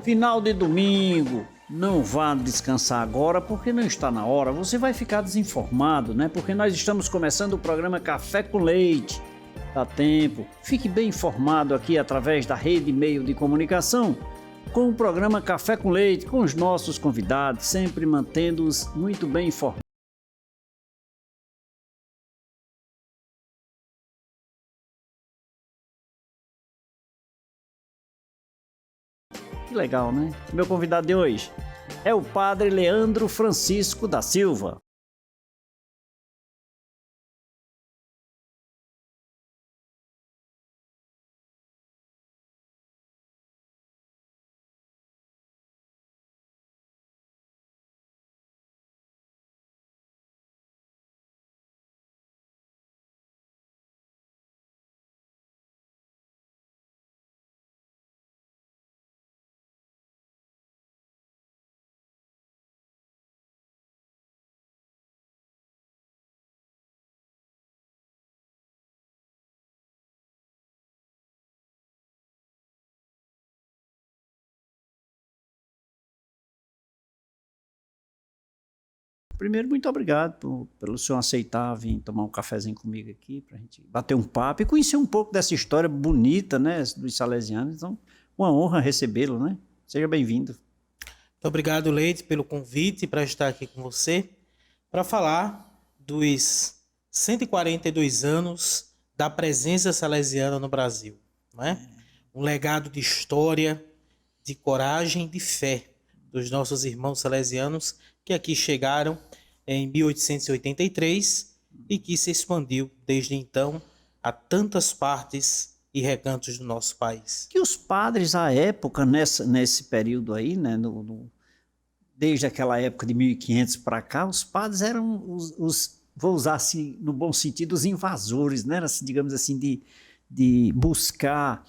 Final de domingo, não vá descansar agora porque não está na hora. Você vai ficar desinformado, né? Porque nós estamos começando o programa Café com Leite. Dá tempo. Fique bem informado aqui através da rede meio de comunicação com o programa Café com Leite, com os nossos convidados, sempre mantendo-os muito bem informados. Que legal, né? Meu convidado de hoje é o padre Leandro Francisco da Silva. Primeiro, muito obrigado pelo senhor aceitar vir tomar um cafezinho comigo aqui, para a gente bater um papo e conhecer um pouco dessa história bonita, né, dos salesianos. Então, uma honra recebê-lo, né? Seja bem-vindo. Muito obrigado, Leite, pelo convite para estar aqui com você, para falar dos 142 anos da presença salesiana no Brasil, né? Um legado de história, de coragem, de fé dos nossos irmãos salesianos que aqui chegaram em 1883 e que se expandiu desde então a tantas partes e recantos do nosso país. Que os padres, à época, nesse período aí, né, desde aquela época de 1500 para cá, os padres eram vou usar assim, no bom sentido, os invasores, né? Assim, digamos assim, de buscar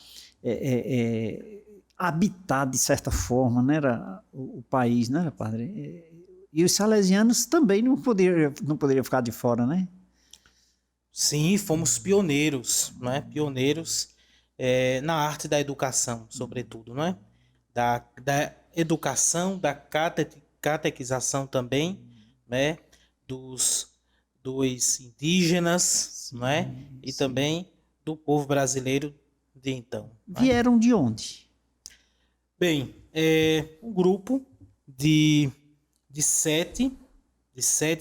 habitar, de certa forma, né? Era o país, né, padre? E os salesianos também não poderiam ficar de fora, né? Sim, fomos pioneiros, não é? Pioneiros na arte da educação, sobretudo, não é? Da educação, da catequização também, né? Dos indígenas, não é? E Sim. também do povo brasileiro de então. Vieram de onde? Bem, um grupo de sete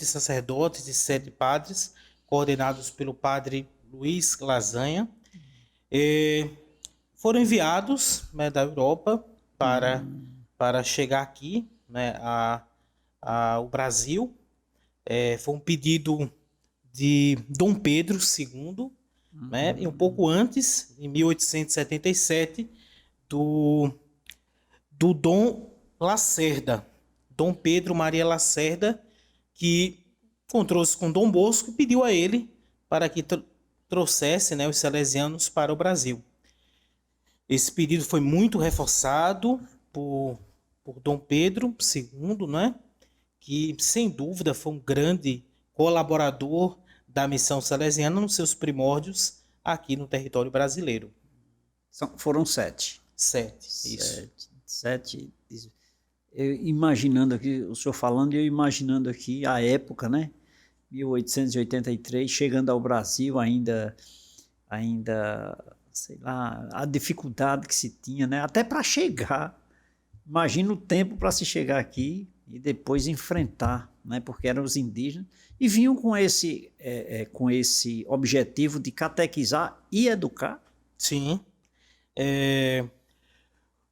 sacerdotes, de 7 padres, coordenados pelo padre Luiz Lasanha, foram enviados, né, da Europa para chegar aqui, né, ao Brasil. Foi um pedido de Dom Pedro II, né, e um pouco antes, em 1877, do Dom Lacerda, Dom Pedro Maria Lacerda, que encontrou-se com Dom Bosco e pediu a ele para que trouxesse, né, os salesianos para o Brasil. Esse pedido foi muito reforçado por Dom Pedro II, né, que sem dúvida foi um grande colaborador da missão salesiana nos seus primórdios aqui no território brasileiro. Foram 7. 7, isso. 7. Eu imaginando aqui, o senhor falando, e eu imaginando aqui a época, né? 1883, chegando ao Brasil ainda, sei lá, a dificuldade que se tinha, né? Até para chegar. Imagina o tempo para se chegar aqui e depois enfrentar, né? Porque eram os indígenas e vinham com esse objetivo de catequizar e educar. Sim.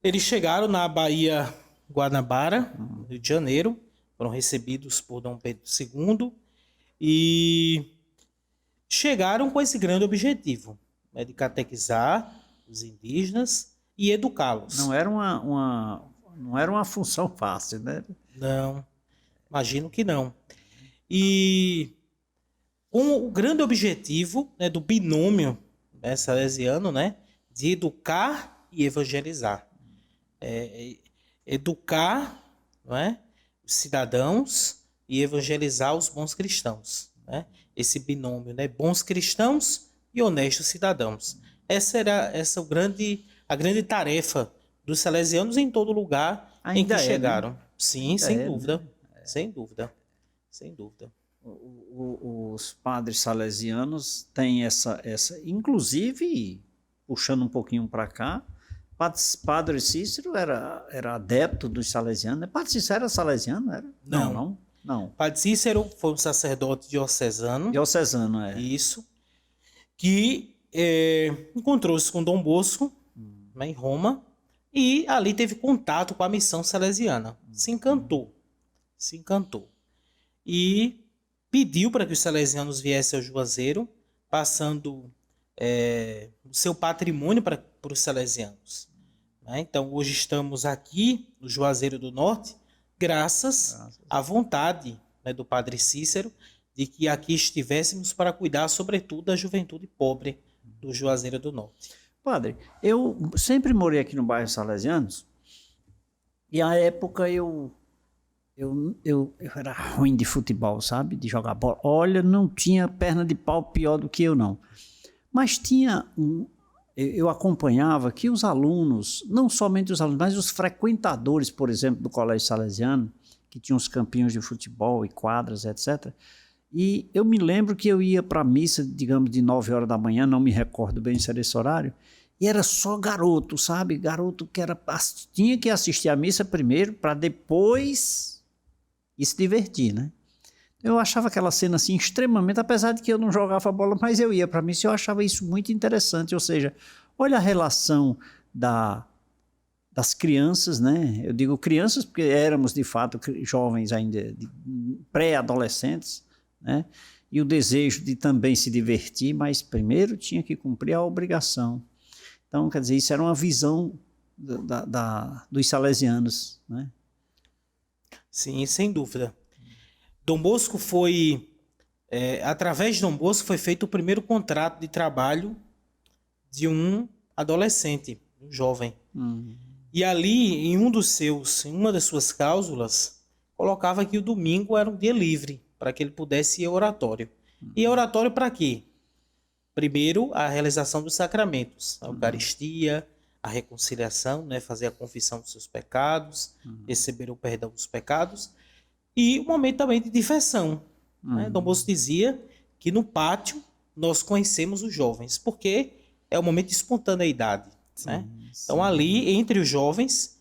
Eles chegaram na Baía Guanabara, no Rio de Janeiro, foram recebidos por Dom Pedro II e chegaram com esse grande objetivo, né, de catequizar os indígenas e educá-los. Não era uma função fácil, né? Não, imagino que não. E com o grande objetivo, né, do binômio, né, salesiano, né, de educar e evangelizar. Educar, não é, os cidadãos e evangelizar os bons cristãos, né? Esse binômio, né, bons cristãos e honestos cidadãos. Essa era a grande tarefa dos salesianos em todo lugar em que Ainda é, né? chegaram. Sim, Ainda sem é, né? dúvida. Sem dúvida. Sem dúvida. Os padres salesianos têm inclusive, puxando um pouquinho para cá, Padre Cícero era adepto dos salesianos, né? Padre Cícero era salesiano, era? Não. Não. Padre Cícero foi um sacerdote diocesano, Diocesano, é. isso, que encontrou-se com Dom Bosco, né, em Roma, e ali teve contato com a missão salesiana. Se encantou. E pediu para que os salesianos viessem ao Juazeiro, passando o seu patrimônio para os salesianos. Né? Então, hoje estamos aqui no Juazeiro do Norte, graças à vontade, né, do Padre Cícero, de que aqui estivéssemos para cuidar, sobretudo, da juventude pobre do Juazeiro do Norte. Padre, eu sempre morei aqui no bairro Salesianos, e à época eu era ruim de futebol, sabe? De jogar bola. Olha, não tinha perna de pau pior do que eu, não. Mas eu acompanhava que os alunos, não somente os alunos, mas os frequentadores, por exemplo, do Colégio Salesiano, que tinham os campinhos de futebol e quadras, etc. E eu me lembro que eu ia para a missa, digamos, de 9 horas da manhã, não me recordo bem se era esse horário, e era só garoto, sabe? Garoto que tinha que assistir a missa primeiro para depois ir se divertir, né? Eu achava aquela cena assim extremamente, apesar de que eu não jogava bola, mas eu ia para a missa e eu achava isso muito interessante. Ou seja, olha a relação das crianças, né? Eu digo crianças porque éramos de fato jovens ainda, pré-adolescentes, né? E o desejo de também se divertir, mas primeiro tinha que cumprir a obrigação. Então, quer dizer, isso era uma visão dos salesianos, né? Sim, sem dúvida. Dom Bosco através de Dom Bosco foi feito o primeiro contrato de trabalho de um adolescente, um jovem. E ali, em uma das suas cláusulas, colocava que o domingo era um dia livre, para que ele pudesse ir ao oratório. E oratório para quê? Primeiro, a realização dos sacramentos, a Eucaristia, a reconciliação, né, fazer a confissão dos seus pecados, receber o perdão dos pecados, e o momento também de diversão. Né? Dom Bosco dizia que no pátio nós conhecemos os jovens, porque é o momento de espontaneidade. Né? Então ali, entre os jovens,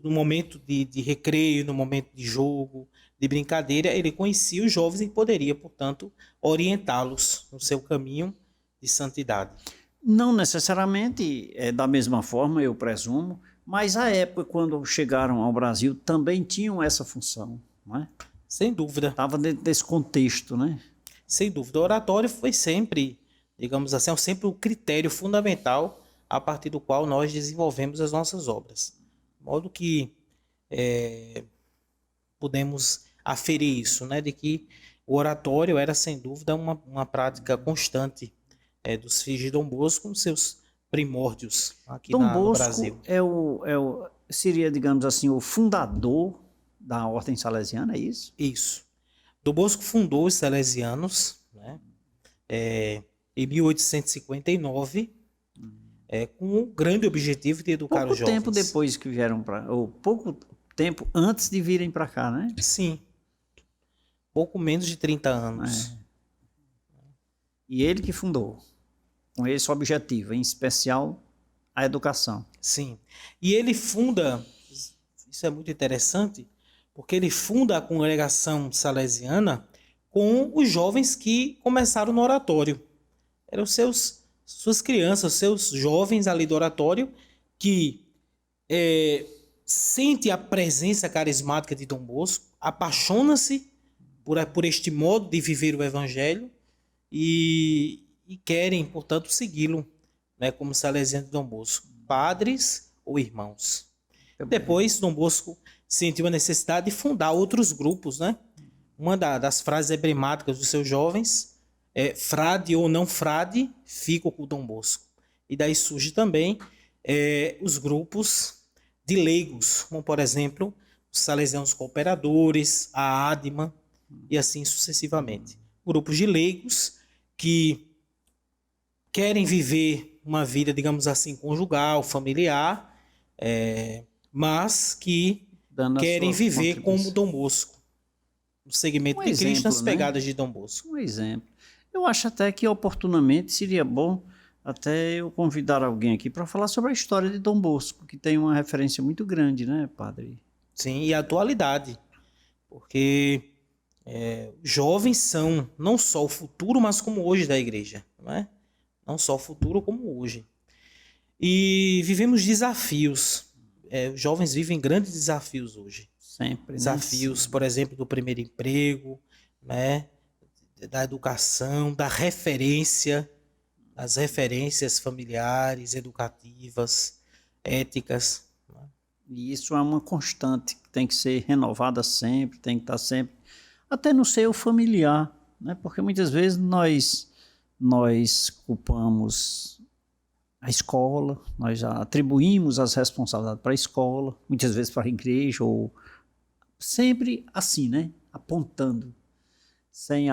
no momento de recreio, no momento de jogo, de brincadeira, ele conhecia os jovens e poderia, portanto, orientá-los no seu caminho de santidade. Não necessariamente da mesma forma, eu presumo, mas à época, quando chegaram ao Brasil, também tinham essa função, não é? Sem dúvida. Estava dentro desse contexto, né? Sem dúvida. O oratório foi sempre, digamos assim, sempre o critério fundamental a partir do qual nós desenvolvemos as nossas obras. De modo que podemos aferir isso, né? De que o oratório era, sem dúvida, uma prática constante dos filhos de Dom Bosco nos seus primórdios aqui Dom no Bosco Brasil. seria, digamos assim, o fundador da Ordem Salesiana, é isso? Isso. Dom Bosco fundou os Salesianos, né, em 1859, com o grande objetivo de educar os jovens. Pouco tempo depois que vieram ou pouco tempo antes de virem para cá, né? Sim. Pouco menos de 30 anos. E ele que fundou, com esse objetivo, em especial a educação. Sim. E ele funda, isso é muito interessante, porque ele funda a congregação salesiana com os jovens que começaram no oratório. Eram suas crianças, seus jovens ali do oratório, que sente a presença carismática de Dom Bosco, apaixona-se por este modo de viver o evangelho e querem, portanto, segui-lo, né, como salesiano de Dom Bosco, padres ou irmãos. Depois, Dom Bosco sentiu a necessidade de fundar outros grupos, né? Uma das frases emblemáticas dos seus jovens é: frade ou não frade, fico com Dom Bosco. E daí surge também os grupos de leigos, como, por exemplo, os salesianos cooperadores, a ADMA, e assim sucessivamente. Grupos de leigos que querem viver uma vida, digamos assim, conjugal, familiar, mas que Dando a querem sua viver como contribuição. Dom Bosco, no segmento Um de Cristo, nas exemplo, né? pegadas de Dom Bosco. Um exemplo. Eu acho até que oportunamente seria bom até eu convidar alguém aqui para falar sobre a história de Dom Bosco, que tem uma referência muito grande, né, padre? Sim, e a atualidade, porque jovens são não só o futuro, mas como hoje da igreja, não é? Não só o futuro, como hoje. E vivemos desafios. Os jovens vivem grandes desafios hoje. Sempre, né? Desafios, por exemplo, do primeiro emprego, né? Da educação, da referência, das referências familiares, educativas, éticas. E isso é uma constante que tem que ser renovada sempre, tem que estar sempre, até no seio familiar, né? Porque muitas vezes nós culpamos a escola, nós já atribuímos as responsabilidades para a escola, muitas vezes para a igreja, ou sempre assim, né? Apontando, sem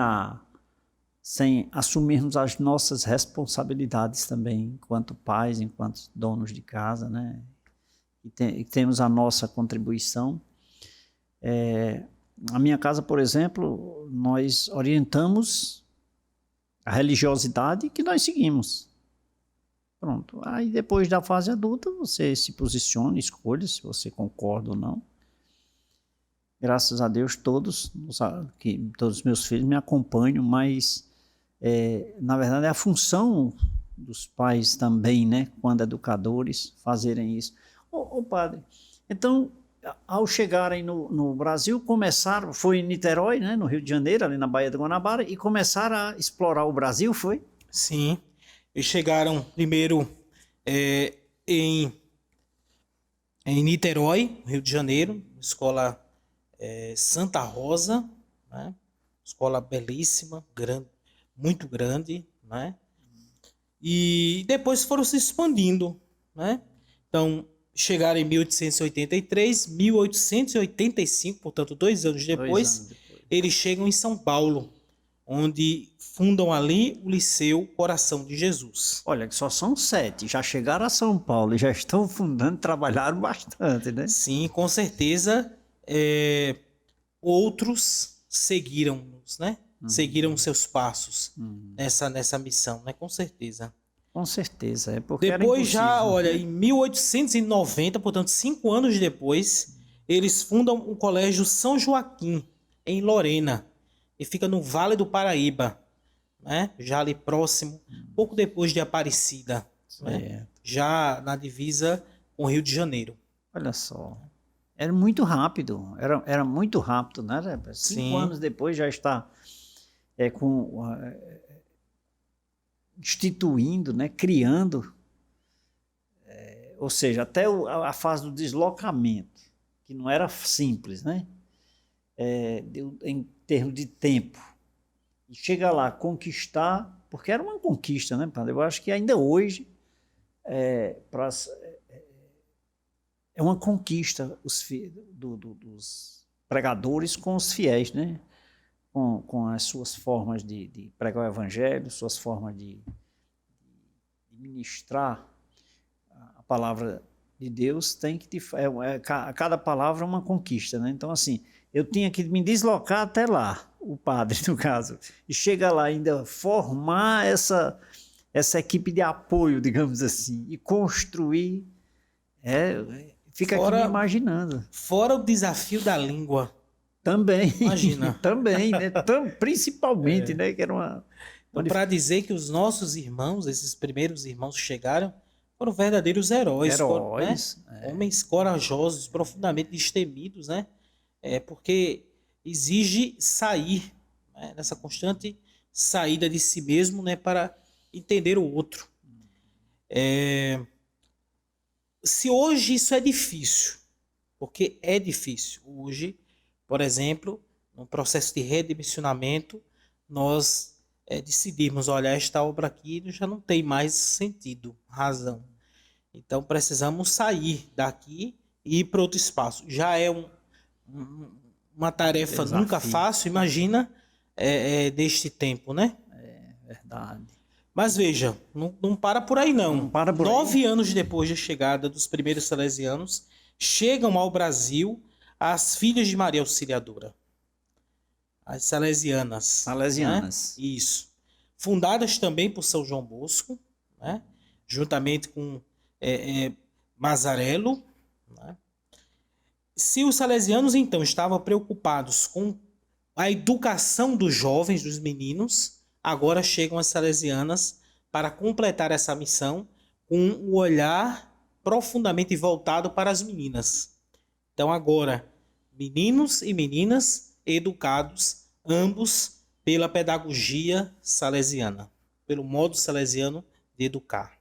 assumirmos as nossas responsabilidades também, enquanto pais, enquanto donos de casa, né? E temos a nossa contribuição. Na minha casa, por exemplo, nós orientamos a religiosidade que nós seguimos. Pronto. Aí depois da fase adulta, você se posiciona, escolhe se você concorda ou não. Graças a Deus, todos os meus filhos me acompanham, mas na verdade é a função dos pais também, né, quando educadores, fazerem isso. Ô padre, então, ao chegarem no Brasil, começaram, foi em Niterói, né, no Rio de Janeiro, ali na Baía de Guanabara, e começaram a explorar o Brasil, foi? Sim, eles chegaram primeiro em Niterói, Rio de Janeiro, escola Santa Rosa, né? Escola belíssima, grande, muito grande, né? E depois foram se expandindo, né? Então, chegaram em 1883, 1885, portanto, 2 anos depois, eles chegam em São Paulo, onde fundam ali o Liceu Coração de Jesus. Olha, que só são 7, já chegaram a São Paulo e já estão fundando, trabalharam bastante, né? Sim, com certeza, outros seguiram-nos, né? Seguiram seus passos nessa missão, né? Com certeza. Com certeza, porque depois já, olha, em 1890, portanto, 5 anos depois, eles fundam o Colégio São Joaquim, em Lorena, e fica no Vale do Paraíba, né? Já ali próximo, pouco depois de Aparecida, né? Já na divisa com o Rio de Janeiro. Olha só, era muito rápido, era muito rápido, né? 5 anos depois já está instituindo, né? Criando, ou seja, até a fase do deslocamento, que não era simples, né? Em termos de tempo. E chega lá, conquistar, porque era uma conquista, né, padre? Eu acho que ainda hoje é uma conquista dos pregadores com os fiéis, né? Com as suas formas de pregar o evangelho, suas formas de ministrar a palavra de Deus, tem que cada palavra é uma conquista, né? Então, assim, eu tinha que me deslocar até lá, o padre, no caso, e chega lá ainda formar essa equipe de apoio, digamos assim, e construir, fica aqui me imaginando. Fora o desafio da língua. Também. Imagina. Também, né? Principalmente, né? Que era uma então, para dizer que os nossos irmãos, esses primeiros irmãos que chegaram, foram verdadeiros heróis. Né? Homens corajosos, profundamente destemidos, né? Porque exige sair, né? Nessa constante saída de si mesmo, né? Para entender o outro. Se hoje isso é difícil, porque é difícil. Hoje, por exemplo, no processo de redimensionamento, nós decidimos, olha, esta obra aqui já não tem mais sentido, razão. Então precisamos sair daqui e ir para outro espaço. Já é uma tarefa nunca fácil, imagina deste tempo, né? É verdade. Mas veja, não para por aí não. Não para por aí. 9 anos depois da chegada dos primeiros salesianos, chegam ao Brasil as filhas de Maria Auxiliadora, as salesianas. Salesianas. Né? Isso. Fundadas também por São João Bosco, né? Juntamente com Mazarello. Né? Se os salesianos, então, estavam preocupados com a educação dos jovens, dos meninos, agora chegam as salesianas para completar essa missão com um olhar profundamente voltado para as meninas. Então, agora, meninos e meninas educados, ambos pela pedagogia salesiana, pelo modo salesiano de educar.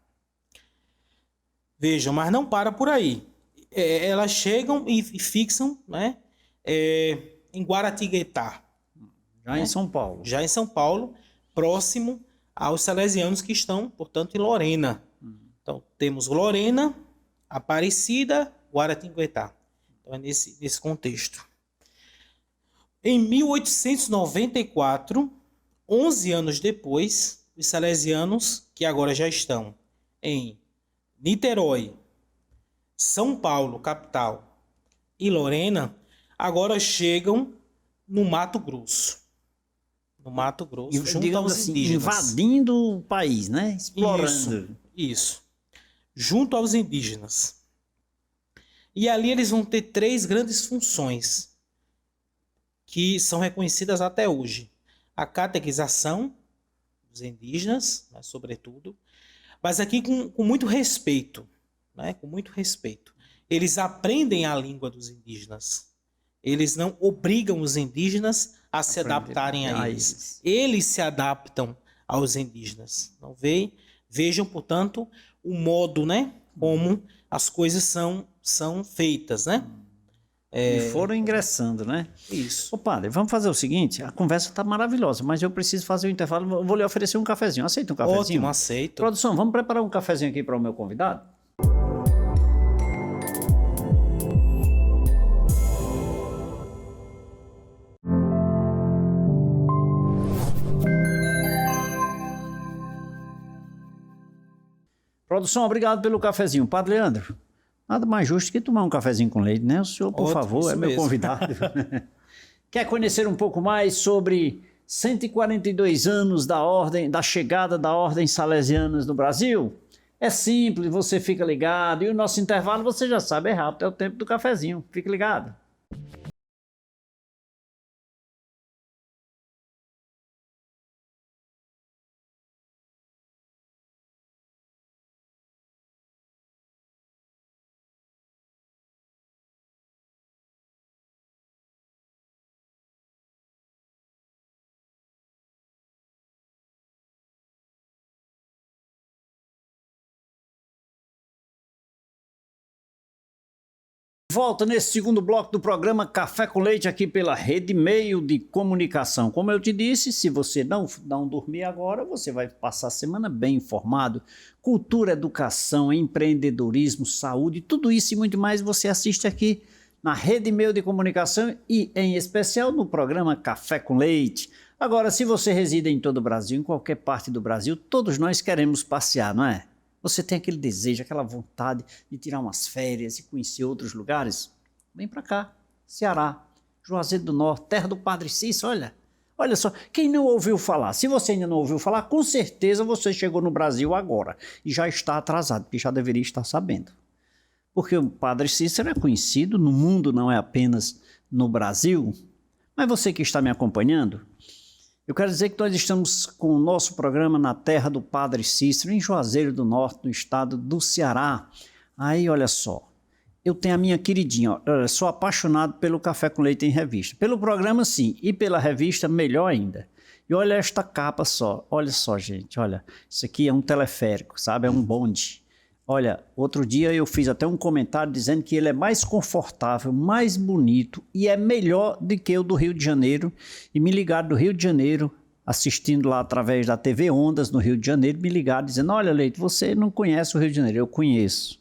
Vejam, mas não para por aí. Elas chegam e fixam, né, em Guaratinguetá. Já em São Paulo. Já em São Paulo, próximo aos salesianos que estão, portanto, em Lorena. Então, temos Lorena, Aparecida, Guaratinguetá. Então, é nesse contexto. Em 1894, 11 anos depois, os salesianos, que agora já estão em Niterói, São Paulo, capital, e Lorena, agora chegam no Mato Grosso. No Mato Grosso, junto aos assim, indígenas. invadindo o país, né? Explorando. Isso. Junto aos indígenas. E ali eles vão ter 3 grandes funções que são reconhecidas até hoje. A catequização dos indígenas, né, sobretudo, mas aqui com muito respeito. Né, com muito respeito. Eles aprendem a língua dos indígenas. Eles não obrigam os indígenas a se adaptarem a eles. Eles se adaptam aos indígenas. Não vejam, portanto, o modo, né, como as coisas são feitas, né? E foram ingressando, né? Isso. Ô padre, vamos fazer o seguinte, a conversa está maravilhosa, mas eu preciso fazer um intervalo, eu vou lhe oferecer um cafezinho. Aceita um cafezinho? Ótimo, aceito. Produção, vamos preparar um cafezinho aqui para o meu convidado? Produção, obrigado pelo cafezinho. Padre Leandro, nada mais justo que tomar um cafezinho com leite, né? O senhor, por favor, é meu convidado. Quer conhecer um pouco mais sobre 142 anos da chegada da Ordem Salesianas no Brasil? É simples, você fica ligado. E o nosso intervalo, você já sabe, é rápido, é o tempo do cafezinho. Fique ligado. Volta nesse segundo bloco do programa Café com Leite aqui pela Rede Meio de Comunicação. Como eu te disse, se você não dormir agora, você vai passar a semana bem informado. Cultura, educação, empreendedorismo, saúde, tudo isso e muito mais você assiste aqui na Rede Meio de Comunicação e em especial no programa Café com Leite. Agora, se você reside em todo o Brasil, em qualquer parte do Brasil, todos nós queremos passear, não é? Você tem aquele desejo, aquela vontade de tirar umas férias e conhecer outros lugares? Vem para cá, Ceará, Juazeiro do Norte, terra do Padre Cícero, olha só, quem não ouviu falar, se você ainda não ouviu falar, com certeza você chegou no Brasil agora e já está atrasado, porque já deveria estar sabendo. Porque o Padre Cícero é conhecido no mundo, não é apenas no Brasil. Mas você que está me acompanhando, eu quero dizer que nós estamos com o nosso programa na terra do Padre Cícero, em Juazeiro do Norte, no estado do Ceará. Aí, olha só, eu tenho a minha queridinha, eu sou apaixonado pelo Café com Leite em Revista. Pelo programa, sim, e pela revista, melhor ainda. E olha esta capa só, olha só, gente, olha, isso aqui é um teleférico, sabe, é um bonde. Olha, outro dia eu fiz até um comentário dizendo que ele é mais confortável, mais bonito e é melhor do que o do Rio de Janeiro. E me ligaram do Rio de Janeiro, assistindo lá através da TV Ondas no Rio de Janeiro, me ligaram dizendo, olha Leite, você não conhece o Rio de Janeiro, eu conheço.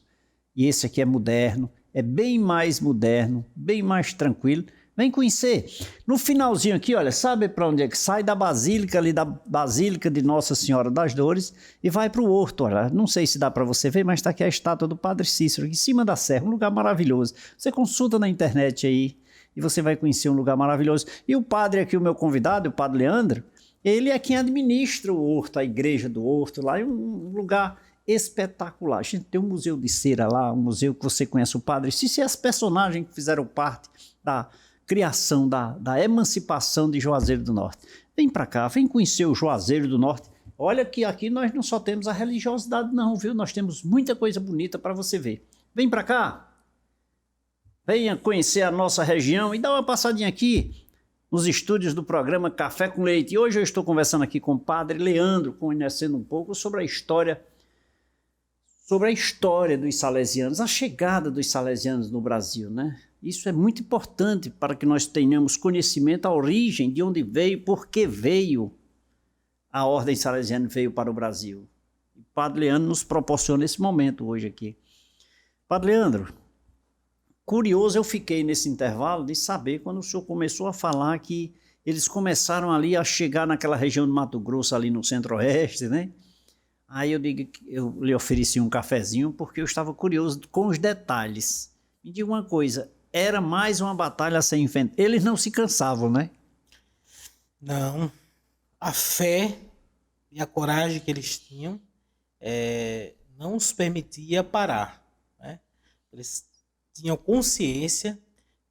E esse aqui é moderno, é bem mais moderno, bem mais tranquilo, Vem conhecer. No finalzinho aqui, olha, sabe para onde é que sai? Da Basílica, ali da Basílica de Nossa Senhora das Dores e vai para o Horto. Olha, não sei se dá para você ver, mas está aqui a estátua do Padre Cícero, aqui em cima da serra, um lugar maravilhoso. Você consulta na internet aí e você vai conhecer um lugar maravilhoso. E o padre aqui, o meu convidado, o Padre Leandro, ele é quem administra o Horto, a igreja do Horto, lá é um lugar espetacular. A gente tem um museu de cera lá, um museu que você conhece o Padre Cícero e as personagens que fizeram parte da criação, da emancipação de Juazeiro do Norte. Vem para cá, vem conhecer o Juazeiro do Norte. Olha que aqui nós não só temos a religiosidade não, viu? Nós temos muita coisa bonita para você ver. Vem para cá, venha conhecer a nossa região e dá uma passadinha aqui nos estúdios do programa Café com Leite. E hoje eu estou conversando aqui com o Padre Leandro, conhecendo um pouco sobre a história dos salesianos, a chegada dos salesianos no Brasil, né? Isso é muito importante para que nós tenhamos conhecimento da origem, de onde veio, por que veio a Ordem Salesiana veio para o Brasil. O Padre Leandro nos proporciona esse momento hoje aqui. Padre Leandro, curioso eu fiquei nesse intervalo de saber quando o senhor começou a falar que eles começaram ali a chegar naquela região de Mato Grosso, ali no centro-oeste, né? Aí eu lhe ofereci um cafezinho porque eu estava curioso com os detalhes. Me diga uma coisa, era mais uma batalha sem enfrentar. Eles não se cansavam, né? Não. A fé e a coragem que eles tinham não os permitia parar, né? Eles tinham consciência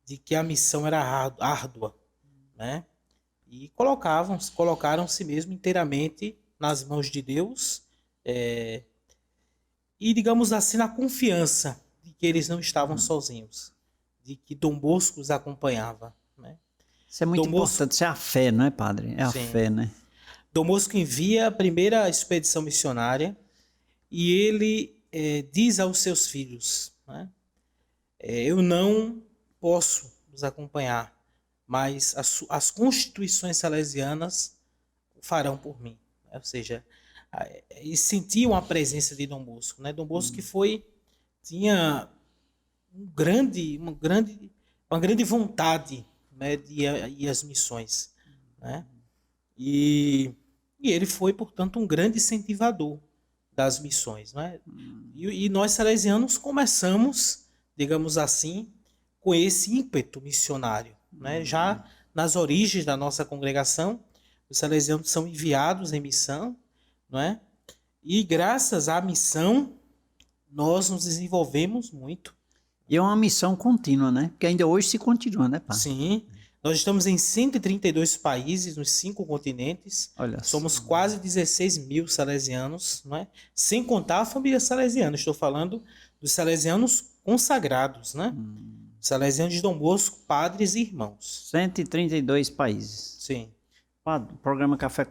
de que a missão era árdua, né? E colocaram-se mesmo inteiramente nas mãos de Deus, e, digamos assim, na confiança de que eles não estavam sozinhos, de que Dom Bosco os acompanhava, né? Isso é muito importante, isso é a fé, não é, padre? É a fé, né? Dom Bosco envia a primeira expedição missionária e ele diz aos seus filhos, né? Eu não posso os acompanhar, mas as constituições salesianas farão por mim. Ou seja, eles sentiam a presença de Dom Bosco, né? Dom Bosco que tinha uma grande vontade, né, de ir às missões, né? E ele foi, portanto, um grande incentivador das missões, né? E nós salesianos começamos, digamos assim, com esse ímpeto missionário, né? Já nas origens da nossa congregação, os salesianos são enviados em missão, não é? E graças à missão nós nos desenvolvemos muito. E é uma missão contínua, né? Porque ainda hoje se continua, né, padre? Sim. Nós estamos em 132 países, nos 5 continentes. Olha, somos quase 16 mil salesianos, não é? Sem contar a família salesiana. Estou falando dos salesianos consagrados, né? Salesianos de Dom Bosco, padres e irmãos. 132 países. Sim. Padre, o programa Café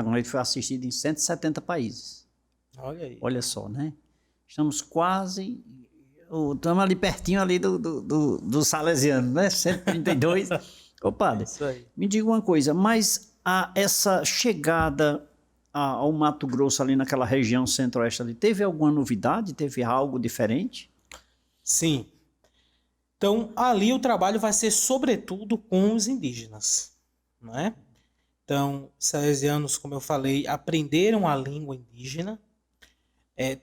com Leite foi assistido em 170 países. Olha aí. Olha só, né? Estamos ali pertinho ali do salesiano, né? 132. Ô, padre, Isso aí. me diga uma coisa, mas essa chegada ao Mato Grosso ali naquela região centro-oeste ali, teve alguma novidade? Teve algo diferente? Sim. Então, ali o trabalho vai ser sobretudo com os indígenas, não é? Então, os salesianos, como eu falei, aprenderam a língua indígena.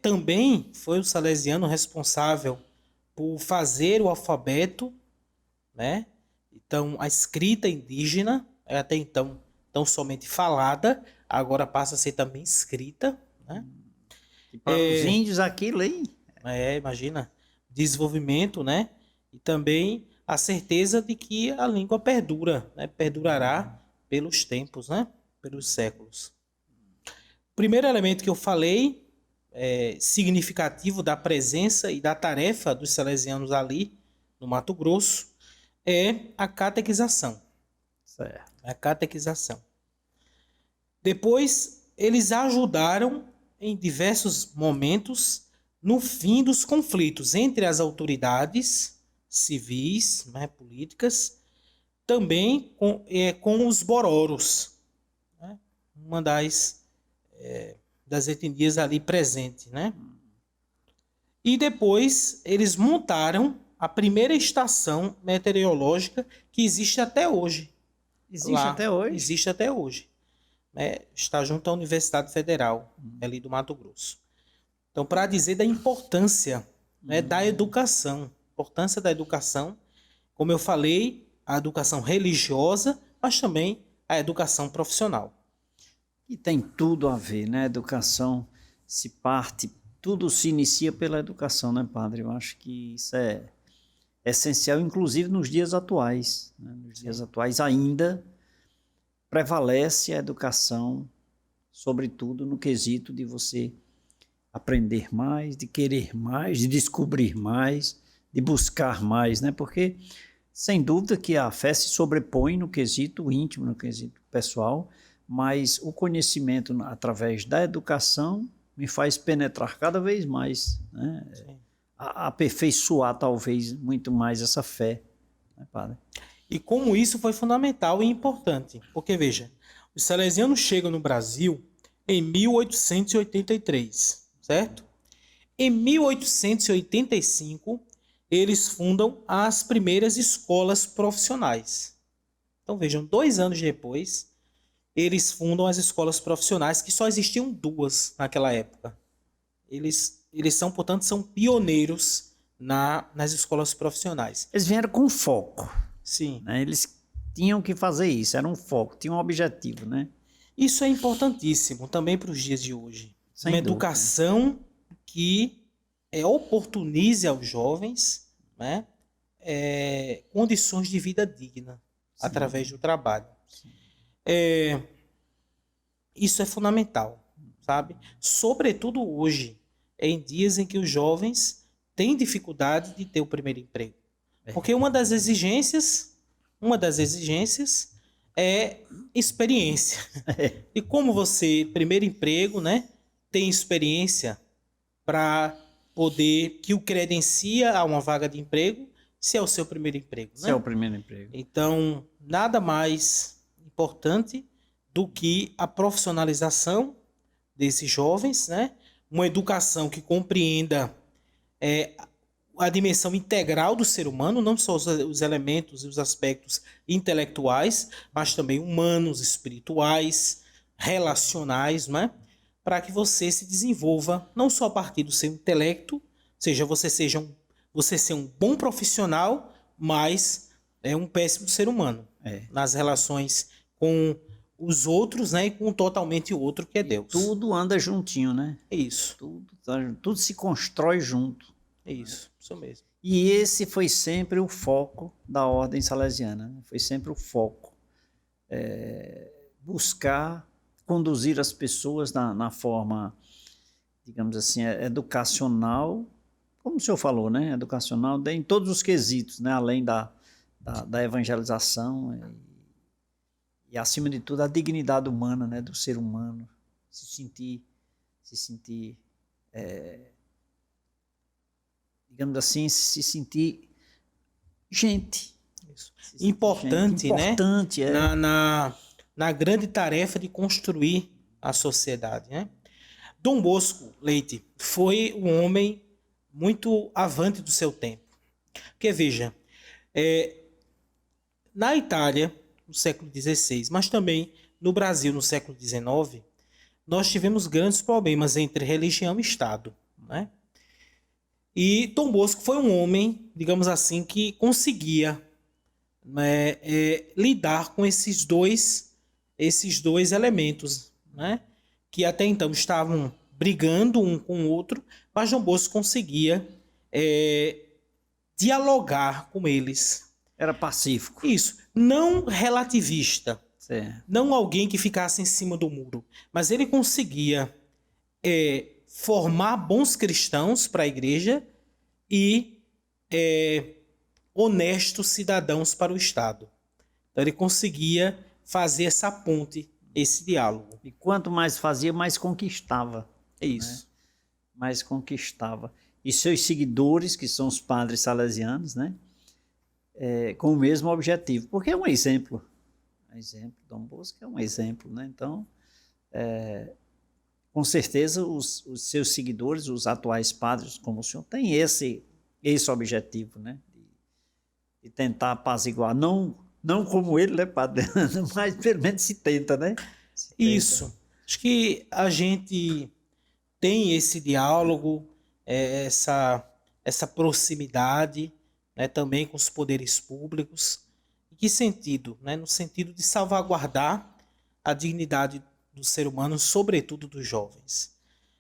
Também foi o salesiano responsável por fazer o alfabeto, né? Então, a escrita indígena, até então tão somente falada, agora passa a ser também escrita, né? E para os índios aquilo aí. Imagina, desenvolvimento, né? E também a certeza de que a língua perdura, né? Perdurará pelos tempos, né? Pelos séculos. O primeiro elemento que eu falei, significativo da presença e da tarefa dos salesianos ali no Mato Grosso, é a catequização. Certo. A catequização. Depois, eles ajudaram em diversos momentos no fim dos conflitos entre as autoridades civis, né, políticas, também com os bororos, né, uma das etnias ali presentes, né? E depois eles montaram a primeira estação meteorológica que existe até hoje. Existe até hoje? Existe até hoje. Né? Está junto à Universidade Federal, ali do Mato Grosso. Então, para dizer da importância, né, da educação. Importância da educação, como eu falei, a educação religiosa, mas também a educação profissional. E tem tudo a ver, né? Educação se parte, tudo se inicia pela educação, né, padre? Eu acho que isso é essencial, inclusive nos dias atuais. Né? Nos dias atuais ainda prevalece a educação, sobretudo no quesito de você aprender mais, de querer mais, de descobrir mais, de buscar mais, né? Porque, sem dúvida que a fé se sobrepõe no quesito íntimo, no quesito pessoal, mas o conhecimento através da educação me faz penetrar cada vez mais, né? Aperfeiçoar talvez muito mais essa fé, né, padre? E como isso foi fundamental e importante, porque veja, os salesianos chegam no Brasil em 1883, certo? Em 1885, eles fundam as primeiras escolas profissionais. Então vejam, 2 anos depois, eles fundam as escolas profissionais, que só existiam 2 naquela época. Eles são, portanto, são pioneiros nas escolas profissionais. Eles vieram com foco. Sim. Né? Eles tinham que fazer isso, era um foco, tinha um objetivo, né? Isso é importantíssimo também para os dias de hoje. Sem Uma dúvida. educação que oportunize aos jovens, né, condições de vida digna através do trabalho. Isso é fundamental, sabe? Sobretudo hoje, em dias em que os jovens têm dificuldade de ter o primeiro emprego. Porque uma das exigências é experiência. E como você, primeiro emprego, né, tem experiência para poder, que o credencia a uma vaga de emprego, se é o seu primeiro emprego. Né? Se é o primeiro emprego. Então, nada mais importante do que a profissionalização desses jovens, né? Uma educação que compreenda a dimensão integral do ser humano, não só os elementos e os aspectos intelectuais, mas também humanos, espirituais, relacionais, né? Para que você se desenvolva não só a partir do seu intelecto, seja você ser um bom profissional, mas um péssimo ser humano nas relações com os outros, né, e com totalmente o outro que é Deus. Tudo anda juntinho, né? É isso. Tudo se constrói junto. É isso mesmo. E esse foi sempre o foco da ordem salesiana, né? Foi sempre o foco. Buscar conduzir as pessoas na forma, digamos assim, educacional, como o senhor falou, né? Educacional em todos os quesitos, né? Além da evangelização e, acima de tudo, a dignidade humana, né? Do ser humano, se sentir digamos assim, se sentir gente. Isso. Importante, né? Importante, na grande tarefa de construir a sociedade, né? Dom Bosco Leite foi um homem muito avante do seu tempo. Porque, veja, na Itália, no século XVI, mas também no Brasil, no século XIX, nós tivemos grandes problemas entre religião e Estado, né? E Dom Bosco foi um homem, digamos assim, que conseguia lidar com esses dois elementos, né? Que até então estavam brigando um com o outro, mas Dom Bosco conseguia dialogar com eles. Era pacífico. Isso. Não relativista. Certo. Não alguém que ficasse em cima do muro. Mas ele conseguia formar bons cristãos para a igreja e honestos cidadãos para o Estado. Então ele conseguia fazer essa ponte, esse diálogo. E quanto mais fazia, mais conquistava. É isso. Né? Mais conquistava. E seus seguidores, que são os padres salesianos, né? Com o mesmo objetivo. Porque é um exemplo. Dom Bosco é um exemplo, né? Então, com certeza, os seus seguidores, os atuais padres, como o senhor, têm esse objetivo, né? e tentar apaziguar. Não, não como ele, né, padre? Mas pelo menos se tenta, né? Se tenta. Isso. Acho que a gente tem esse diálogo, essa proximidade, né, também com os poderes públicos. Em que sentido? Né? No sentido de salvaguardar a dignidade do ser humano, sobretudo dos jovens.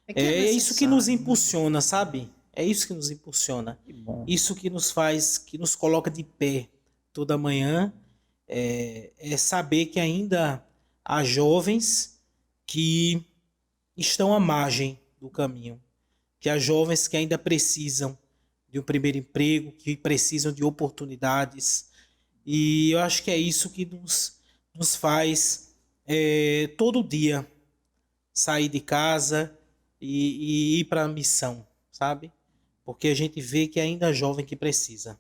É isso que nos impulsiona, sabe? É isso que nos impulsiona. Que bom. Isso que nos faz, que nos coloca de pé toda manhã, é saber que ainda há jovens que estão à margem do caminho, que há jovens que ainda precisam de um primeiro emprego, que precisam de oportunidades. E eu acho que é isso que nos faz todo dia sair de casa e ir para a missão, sabe? Porque a gente vê que ainda há jovem que precisa.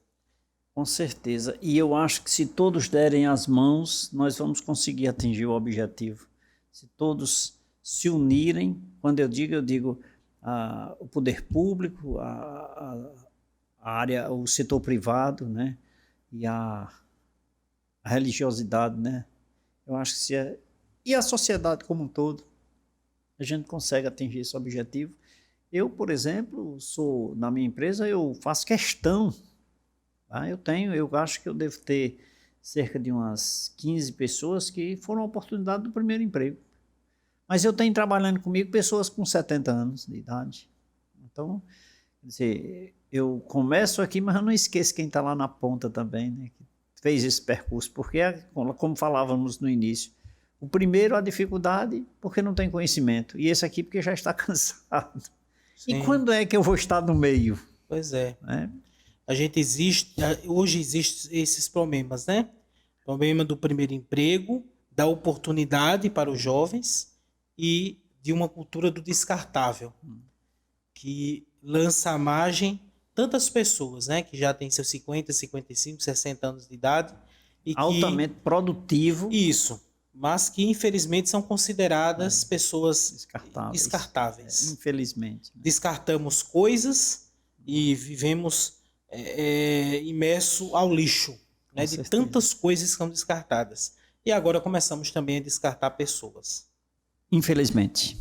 Com certeza. E eu acho que se todos derem as mãos, nós vamos conseguir atingir o objetivo. Se todos se unirem, quando eu digo o poder público, a área, o setor privado, né? E a religiosidade, né? Eu acho que e a sociedade como um todo, a gente consegue atingir esse objetivo. Eu, por exemplo, na minha empresa, eu faço questão. Tá? Eu acho que eu devo ter cerca de umas 15 pessoas que foram a oportunidade do primeiro emprego. Mas eu tenho trabalhando comigo pessoas com 70 anos de idade. Então, quer dizer, eu começo aqui, mas eu não esqueço quem está lá na ponta também, né? Que fez esse percurso. Porque, como falávamos no início, o primeiro, a dificuldade, porque não tem conhecimento. E esse aqui, porque já está cansado. Sim. E quando é que eu vou estar no meio? Pois é. Hoje existem esses problemas, né? Problema do primeiro emprego, da oportunidade para os jovens e de uma cultura do descartável, que lança à margem tantas pessoas, né? Que já têm seus 50, 55, 60 anos de idade. E altamente produtivo. Isso. Mas que infelizmente são consideradas pessoas descartáveis. Infelizmente. Né? Descartamos coisas e vivemos imerso ao lixo, né? De tantas coisas que são descartadas. E agora começamos também a descartar pessoas. Infelizmente.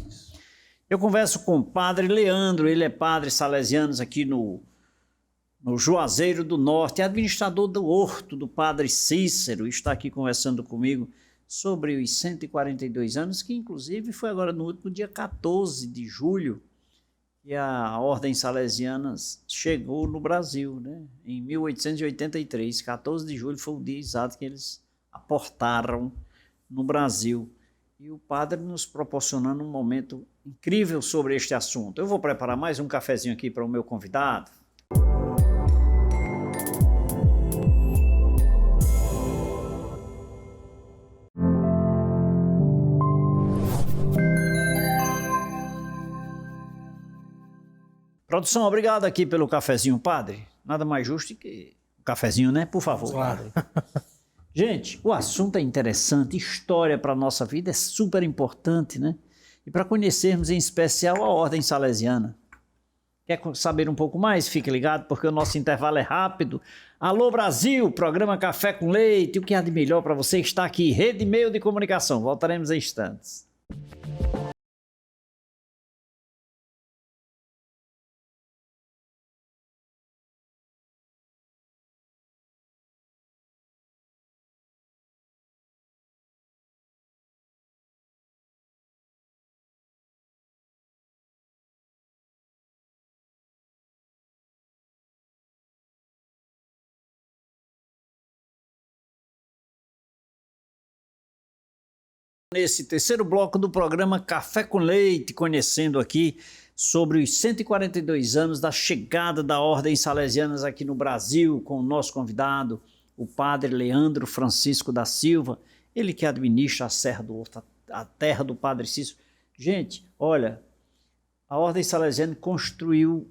Eu converso com o padre Leandro, ele é padre salesiano aqui no Juazeiro do Norte, administrador do horto do padre Cícero, está aqui conversando comigo sobre os 142 anos, que inclusive foi agora no último dia 14 de julho, que a Ordem Salesiana chegou no Brasil, né? Em 1883, 14 de julho foi o dia exato que eles aportaram no Brasil. E o padre nos proporcionando um momento incrível sobre este assunto. Eu vou preparar mais um cafezinho aqui para o meu convidado. Produção, obrigado aqui pelo cafezinho, padre. Nada mais justo que o cafezinho, né? Por favor, padre. Gente, o assunto é interessante, história para a nossa vida é super importante, né? E para conhecermos em especial a Ordem Salesiana. Quer saber um pouco mais? Fique ligado porque o nosso intervalo é rápido. Alô Brasil, programa Café com Leite, o que há de melhor para você está aqui, Rede Meio de Comunicação. Voltaremos em instantes. Nesse terceiro bloco do programa Café com Leite, conhecendo aqui sobre os 142 anos da chegada da Ordem Salesiana aqui no Brasil, com o nosso convidado, o padre Leandro Francisco da Silva, ele que administra a Serra do Horto, a terra do padre Cícero. Gente, olha, a Ordem Salesiana construiu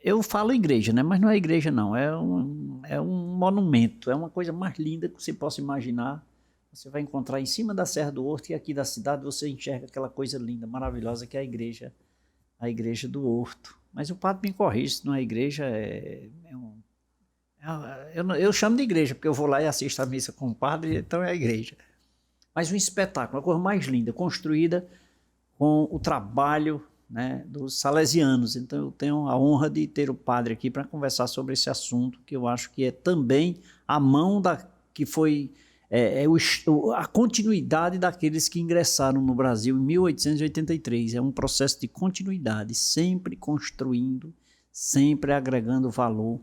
eu falo igreja, né? Mas não é igreja não, é um monumento, é uma coisa mais linda que você possa imaginar. Você vai encontrar em cima da Serra do Horto e aqui da cidade você enxerga aquela coisa linda, maravilhosa que é a igreja do Horto. Mas o padre me corrige, se não é igreja, é Eu chamo de igreja, porque eu vou lá e assisto a missa com o padre, então é a igreja. Mas um espetáculo, a coisa mais linda, construída com o trabalho, né, dos salesianos. Então eu tenho a honra de ter o padre aqui para conversar sobre esse assunto, que eu acho que é também a mão que foi a continuidade daqueles que ingressaram no Brasil em 1883. É um processo de continuidade, sempre construindo, sempre agregando valor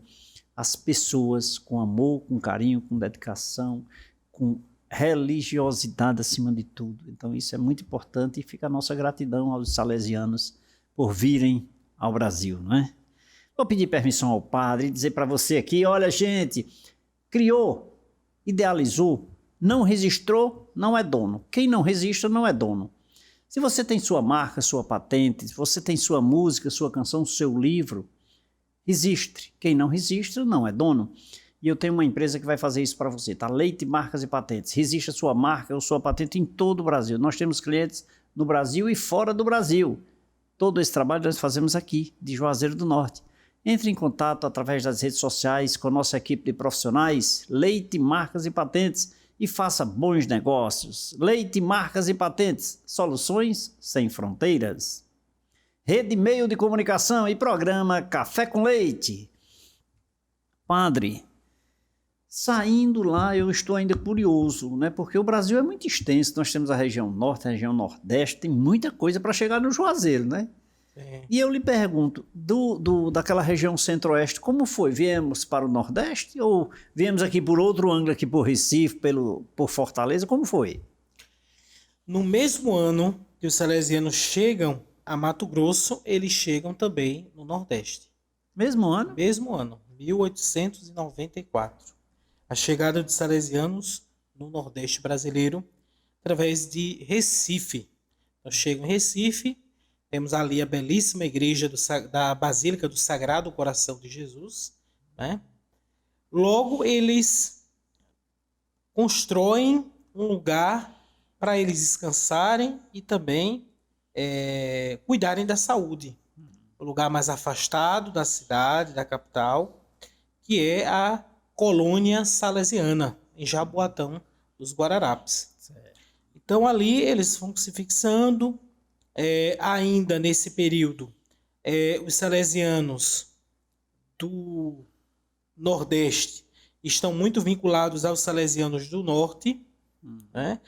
às pessoas, com amor, com carinho, com dedicação, com religiosidade acima de tudo. Então isso é muito importante e fica a nossa gratidão aos salesianos por virem ao Brasil, não é? Vou pedir permissão ao padre e dizer para você aqui, olha gente, criou, idealizou, não registrou, não é dono. Quem não registra não é dono. Se você tem sua marca, sua patente, se você tem sua música, sua canção, seu livro, registre. Quem não registra não é dono. E eu tenho uma empresa que vai fazer isso para você, tá? Leite, Marcas e Patentes. Registra sua marca ou sua patente em todo o Brasil. Nós temos clientes no Brasil e fora do Brasil. Todo esse trabalho nós fazemos aqui, de Juazeiro do Norte. Entre em contato através das redes sociais com a nossa equipe de profissionais, Leite, Marcas e Patentes, e faça bons negócios. Leite, Marcas e Patentes, soluções sem fronteiras. Rede Meio de Comunicação e programa Café com Leite. Padre, saindo lá eu estou ainda curioso, né? Porque o Brasil é muito extenso, nós temos a região norte, a região nordeste, tem muita coisa para chegar no Juazeiro, né? E eu lhe pergunto, daquela região centro-oeste, como foi? Viemos para o Nordeste ou viemos aqui por outro ângulo, aqui por Recife, por Fortaleza? Como foi? No mesmo ano que os salesianos chegam a Mato Grosso, eles chegam também no Nordeste. Mesmo ano? Mesmo ano, 1894. A chegada dos salesianos no Nordeste brasileiro através de Recife. Então chegam em Recife. Temos ali a belíssima igreja da Basílica do Sagrado Coração de Jesus, né? Logo, eles constroem um lugar para eles descansarem e também cuidarem da saúde. Um lugar mais afastado da cidade, da capital, que é a colônia salesiana, em Jaboatão dos Guararapes. Então, ali eles vão se fixando. Ainda nesse período, os salesianos do Nordeste estão muito vinculados aos salesianos do Norte. Né?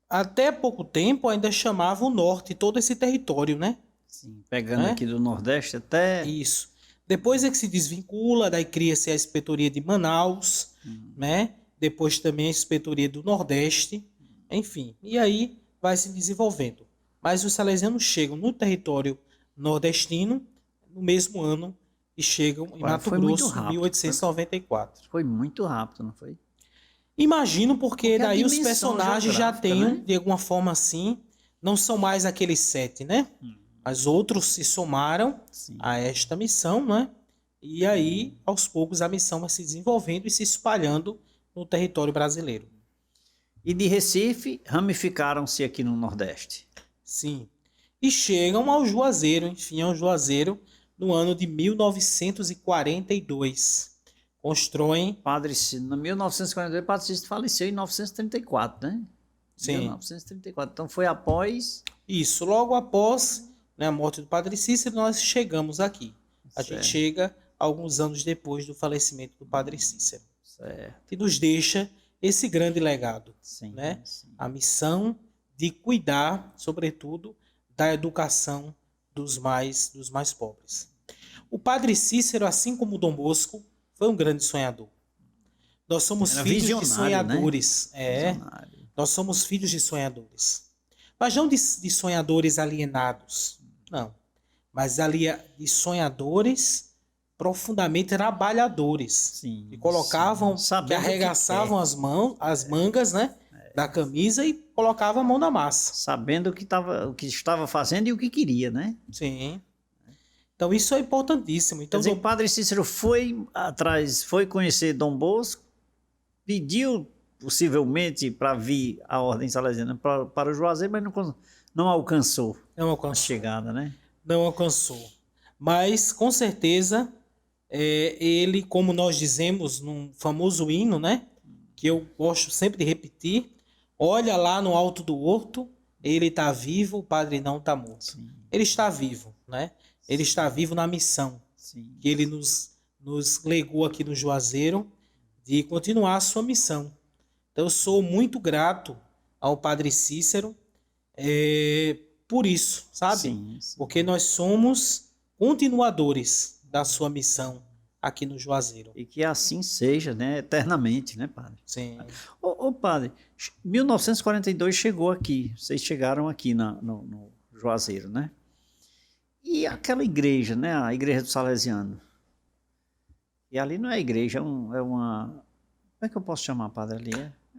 Até pouco tempo ainda chamavam o Norte todo esse território, né? Sim, pegando aqui do Nordeste até... Isso. Depois é que se desvincula, daí cria-se a Inspetoria de Manaus, né? Depois também a Inspetoria do Nordeste, enfim. E aí vai se desenvolvendo. Mas os salesianos chegam no território nordestino no mesmo ano e chegam em Mato Grosso em 1894. Foi muito rápido, não foi? Imagino porque daí os personagens já têm, né? de alguma forma assim, não são mais aqueles 7, né? Mas outros se somaram a esta missão, né? E aí, aos poucos, a missão vai se desenvolvendo e se espalhando no território brasileiro. E de Recife, ramificaram-se aqui no Nordeste. Sim. E chegam ao Juazeiro, enfim, ao Juazeiro, no ano de 1942. Constroem... No 1942, Padre Cícero faleceu em 1934, né? Sim. 1934. Então foi após... Isso, logo após, né, a morte do Padre Cícero, nós chegamos aqui. A gente chega alguns anos depois do falecimento do Padre Cícero. Certo. Que nos deixa esse grande legado, né? Sim. A missão de cuidar, sobretudo, da educação dos mais pobres. O Padre Cícero, assim como Dom Bosco, foi um grande sonhador. Nós somos filhos de sonhadores. Né? Nós somos filhos de sonhadores. Mas não de sonhadores alienados, não. Mas de sonhadores profundamente trabalhadores. Sim, que colocavam, que arregaçavam as mangas, né? Da camisa e colocava a mão na massa. Sabendo o que estava fazendo e o que queria, né? Sim. Então isso é importantíssimo. Então, quer dizer, o Padre Cícero foi atrás, foi conhecer Dom Bosco, pediu possivelmente para vir a Ordem Salesiana para o Juazeiro, mas não alcançou a chegada, né? Não alcançou. Mas, com certeza, ele, como nós dizemos num famoso hino, né? Que eu gosto sempre de repetir, olha lá no alto do horto, ele está vivo, o Padre não está morto. Sim. Ele está vivo, né? Ele está vivo na missão Sim. que ele nos legou aqui no Juazeiro, de continuar a sua missão. Então eu sou muito grato ao Padre Cícero por isso, sabe? Sim, sim. Porque nós somos continuadores da sua missão aqui no Juazeiro. E que assim seja, né? Eternamente, né, padre? Sim. Ô, padre, 1942 chegou aqui. Vocês chegaram aqui no Juazeiro, né? E aquela igreja, né? A igreja do Salesiano. E ali não é igreja, é uma... Como é que eu posso chamar, padre, ali?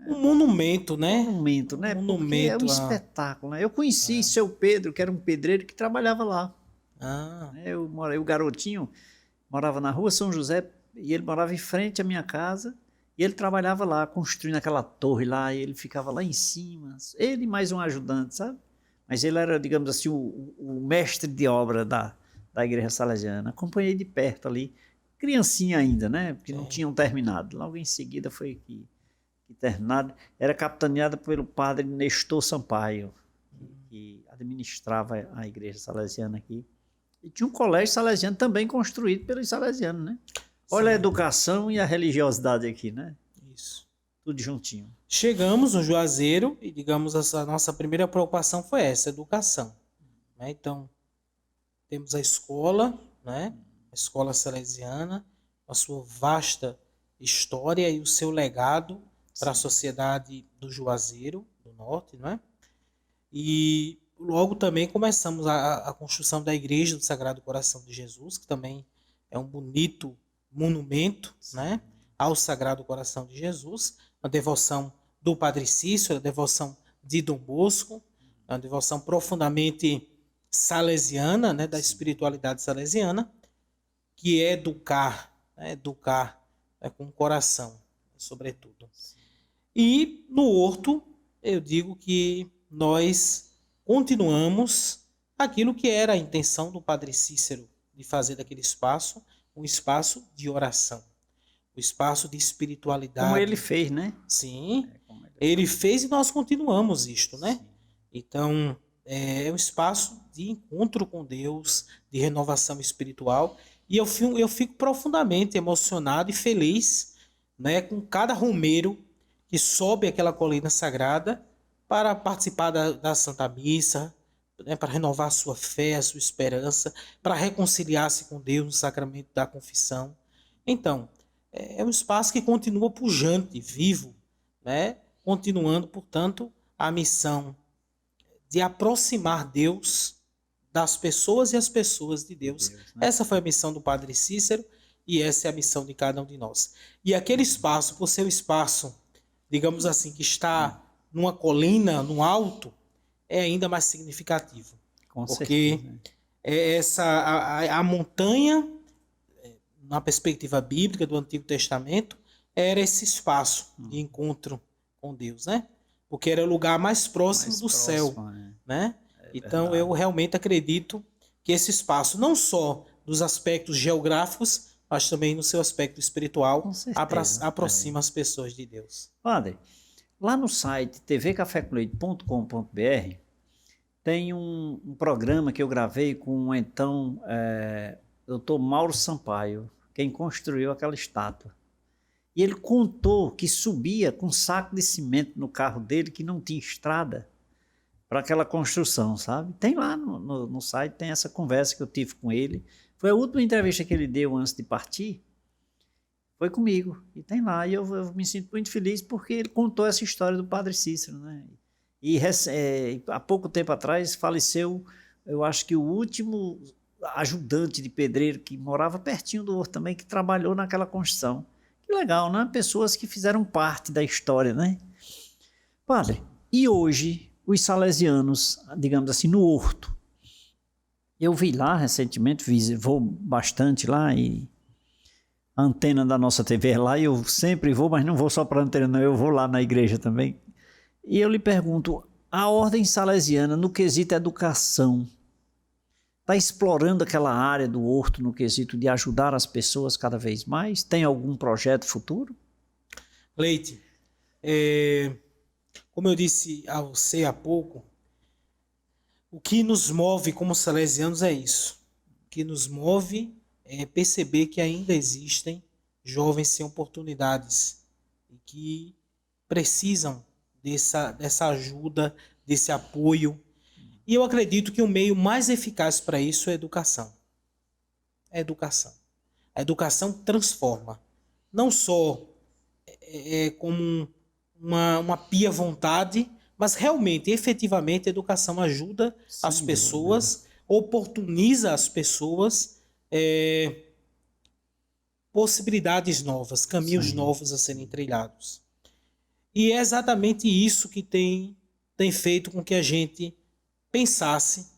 Um monumento, né? Monumento, né? Um Porque é um monumento espetáculo, né? Eu conheci seu Pedro, que era um pedreiro que trabalhava lá. Ah, O garotinho morava na rua São José e ele morava em frente à minha casa e ele trabalhava lá, construindo aquela torre lá, e ele ficava lá em cima, ele e mais um ajudante, sabe? Mas ele era, digamos assim, o mestre de obra da igreja salesiana. Acompanhei de perto ali, criancinha ainda, né? Porque não tinham terminado. Logo em seguida foi que terminado. Era capitaneada pelo padre Nestor Sampaio, que administrava a igreja salesiana aqui. E tinha um colégio salesiano também construído pelos salesianos, né? Olha a educação e a religiosidade aqui, né? isso. Tudo juntinho. Chegamos no Juazeiro e, digamos, a nossa primeira preocupação foi essa, educação. Né? Então, temos a escola, né? A escola salesiana, a sua vasta história e o seu legado para a sociedade do Juazeiro, do Norte, não é? E logo também começamos a construção da Igreja do Sagrado Coração de Jesus, que também é um bonito monumento, né, ao Sagrado Coração de Jesus, uma devoção do Padre Cícero, a devoção de Dom Bosco, uma devoção profundamente salesiana, né, da espiritualidade salesiana, que é educar, né, com o coração, sobretudo. E no Horto, eu digo que nós continuamos aquilo que era a intenção do Padre Cícero de fazer daquele espaço um espaço de oração, um espaço de espiritualidade. Como ele fez, né? Sim, ele fez e nós continuamos isto, né? Sim. Então, é um espaço de encontro com Deus, de renovação espiritual, e eu fico profundamente emocionado e feliz, né, com cada romeiro que sobe aquela colina sagrada para participar da Santa Missa, né, para renovar a sua fé, a sua esperança, para reconciliar-se com Deus no sacramento da confissão. Então, é um espaço que continua pujante, vivo, né, continuando, portanto, a missão de aproximar Deus das pessoas e as pessoas de Deus. Né? Essa foi a missão do Padre Cícero e essa é a missão de cada um de nós. E aquele espaço, por ser um espaço, digamos assim, que está numa colina, num alto, é ainda mais significativo. Com porque certeza. A montanha, na perspectiva bíblica do Antigo Testamento, era esse espaço de encontro com Deus, né? Porque era o lugar mais próximo do céu, né? Então verdade. Eu realmente acredito que esse espaço, não só dos aspectos geográficos, mas também no seu aspecto espiritual, aproxima as pessoas de Deus. Padre, lá no site tvcafecoleite.com.br tem um programa que eu gravei com o então Dr. Mauro Sampaio, quem construiu aquela estátua. E ele contou que subia com um saco de cimento no carro dele, que não tinha estrada para aquela construção, sabe? Tem lá no site, tem essa conversa que eu tive com ele. Foi a última entrevista que ele deu antes de partir, foi comigo. E tem lá, e eu me sinto muito feliz porque ele contou essa história do Padre Cícero, né? E há pouco tempo atrás faleceu, eu acho que o último ajudante de pedreiro que morava pertinho do Horto também, que trabalhou naquela construção. Que legal, né? Pessoas que fizeram parte da história, né? Padre, e hoje os salesianos, digamos assim, no Horto, eu vi lá recentemente, vou bastante lá e a antena da nossa TV é lá e eu sempre vou, mas não vou só para a antena, não, eu vou lá na igreja também. E eu lhe pergunto, a ordem salesiana no quesito educação está Está explorando aquela área do horto no quesito de ajudar as pessoas cada vez mais? Tem algum projeto futuro? Leite, como eu disse a você há pouco, o que nos move como salesianos é isso. O que nos move é perceber que ainda existem jovens sem oportunidades e que precisam dessa ajuda, desse apoio. E eu acredito que o meio mais eficaz para isso é a educação. É a educação. A educação transforma. Não só como uma pia vontade, mas realmente, efetivamente, a educação ajuda as pessoas, oportuniza as pessoas possibilidades novas, caminhos novos a serem trilhados. E é exatamente isso que tem feito com que a gente pensasse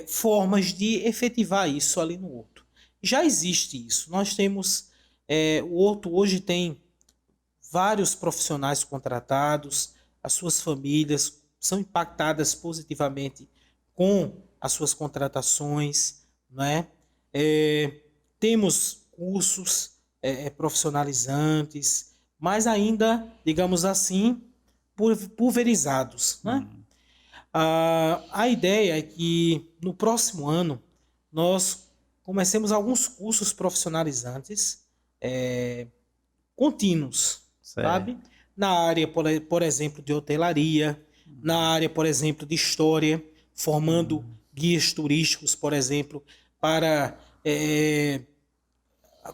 formas de efetivar isso ali no horto. Já existe isso. Nós temos... o horto hoje tem vários profissionais contratados, as suas famílias são impactadas positivamente com as suas contratações, né? Temos cursos profissionalizantes, mas ainda, digamos assim, pulverizados, né? A ideia é que no próximo ano nós comecemos alguns cursos profissionalizantes contínuos, sabe? Na área, por exemplo, de hotelaria, na área, por exemplo, de história, formando guias turísticos, por exemplo, para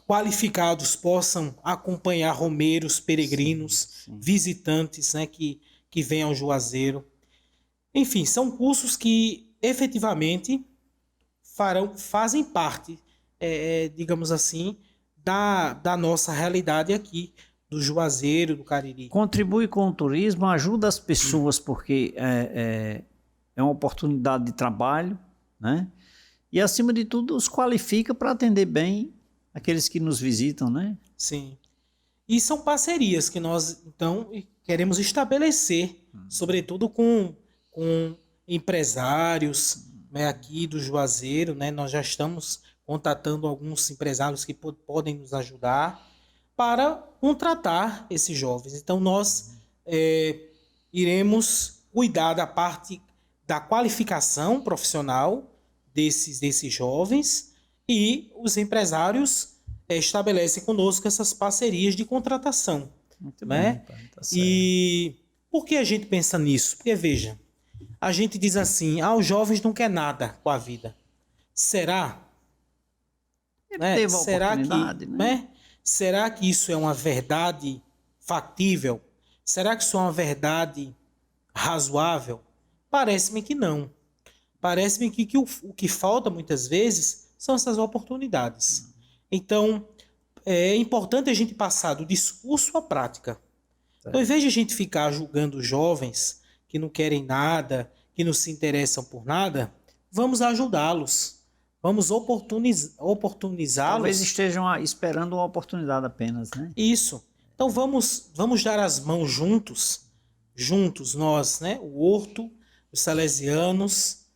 qualificados possam acompanhar romeiros, peregrinos, visitantes, né, que vêm ao Juazeiro. Enfim, são cursos que efetivamente fazem parte, digamos assim, da nossa realidade aqui, do Juazeiro, do Cariri. Contribui com o turismo, ajuda as pessoas porque é uma oportunidade de trabalho, né? E acima de tudo os qualifica para atender bem aqueles que nos visitam, né? Sim. E são parcerias que nós, então, queremos estabelecer, sobretudo com empresários, né, aqui do Juazeiro, né? Nós já estamos contatando alguns empresários que podem nos ajudar para contratar esses jovens. Então, nós iremos cuidar da parte da qualificação profissional desses jovens e os empresários estabelecem conosco essas parcerias de contratação. Muito né? bem, tá certo. E por que a gente pensa nisso? Porque, veja, a gente diz assim, os jovens não querem nada com a vida. Será? Teve a oportunidade, né? Será que isso é uma verdade factível? Será que isso é uma verdade razoável? Parece-me que não. Parece-me que o que falta muitas vezes são essas oportunidades. Então, é importante a gente passar do discurso à prática. Então, em vez de a gente ficar julgando jovens que não querem nada, que não se interessam por nada, vamos ajudá-los. Vamos oportunizá-los. Talvez estejam esperando uma oportunidade apenas, né? Isso. Então vamos dar as mãos juntos nós, né? O horto, os salesianos,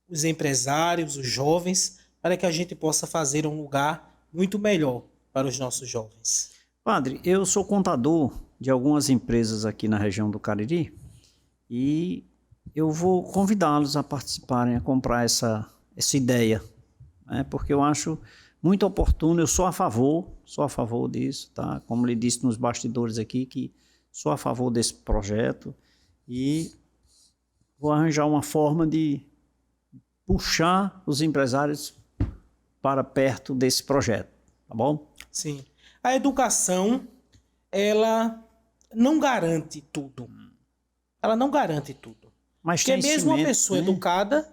os empresários, os jovens, para que a gente possa fazer um lugar muito melhor para os nossos jovens. Padre, eu sou contador de algumas empresas aqui na região do Cariri e eu vou convidá-los a participarem, a comprar essa ideia, né? Porque eu acho muito oportuno, eu sou a favor disso, tá? Como lhe disse nos bastidores aqui, que sou a favor desse projeto e vou arranjar uma forma de puxar os empresários para perto desse projeto, tá bom? Sim. A educação, ela não garante tudo. Ela não garante tudo. Mas porque mesmo uma pessoa educada,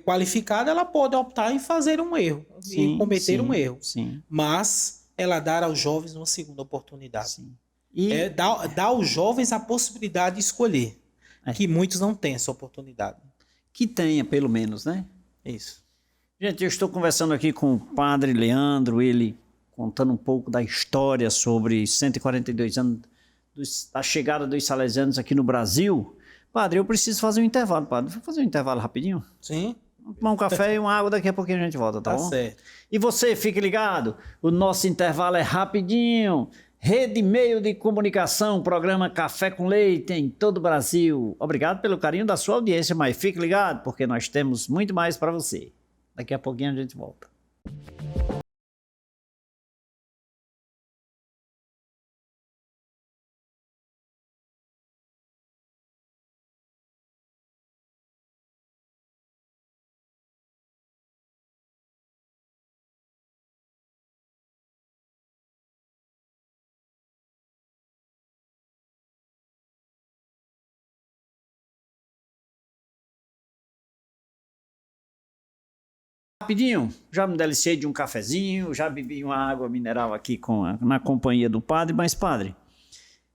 qualificada, ela pode optar em fazer um erro, em cometer um erro. Sim. Mas ela dá aos jovens uma segunda oportunidade. Sim. Dá aos jovens a possibilidade de escolher, que muitos não têm essa oportunidade. Que tenha, pelo menos, né? Isso. Gente, eu estou conversando aqui com o Padre Leandro, ele contando um pouco da história sobre 142 anos da chegada dos salesianos aqui no Brasil. Padre, eu preciso fazer um intervalo, padre. Vou fazer um intervalo rapidinho? Sim. Vamos tomar um café e uma água, daqui a pouquinho a gente volta, tá bom? Certo. E você, fique ligado, o nosso intervalo é rapidinho. Rede Meio de Comunicação, programa Café com Leite em todo o Brasil. Obrigado pelo carinho da sua audiência, mas fique ligado, porque nós temos muito mais para você. Daqui a pouquinho a gente volta. Rapidinho, já me delicei de um cafezinho, já bebi uma água mineral aqui na companhia do padre, mas padre,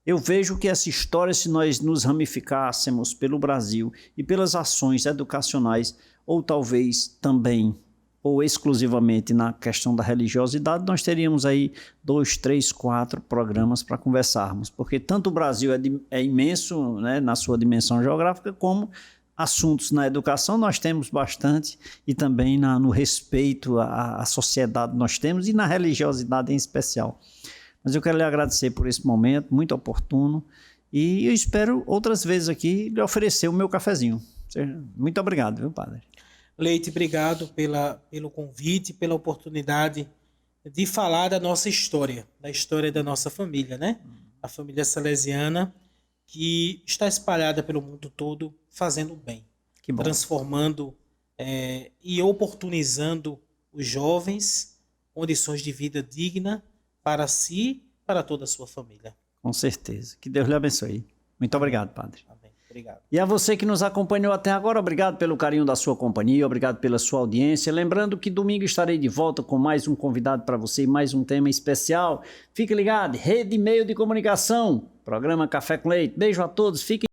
eu vejo que essa história, se nós nos ramificássemos pelo Brasil e pelas ações educacionais, ou talvez também, ou exclusivamente na questão da religiosidade, nós teríamos aí 2, 3, 4 programas para conversarmos, porque tanto o Brasil é imenso, né, na sua dimensão geográfica, como assuntos na educação nós temos bastante, e também no respeito à sociedade nós temos, e na religiosidade em especial. Mas eu quero lhe agradecer por esse momento, muito oportuno, e eu espero outras vezes aqui lhe oferecer o meu cafezinho. Muito obrigado, viu, padre? Leite, obrigado pelo convite, pela oportunidade de falar da nossa história, da história da nossa família, né? A família salesiana, que está espalhada pelo mundo todo, fazendo bem, transformando e oportunizando os jovens condições de vida digna para si e para toda a sua família. Com certeza. Que Deus lhe abençoe. Muito obrigado, padre. Amém. Obrigado. E a você que nos acompanhou até agora, obrigado pelo carinho da sua companhia, obrigado pela sua audiência. Lembrando que domingo estarei de volta com mais um convidado para você e mais um tema especial. Fique ligado, Rede Meio de Comunicação, programa Café com Leite. Beijo a todos, fiquem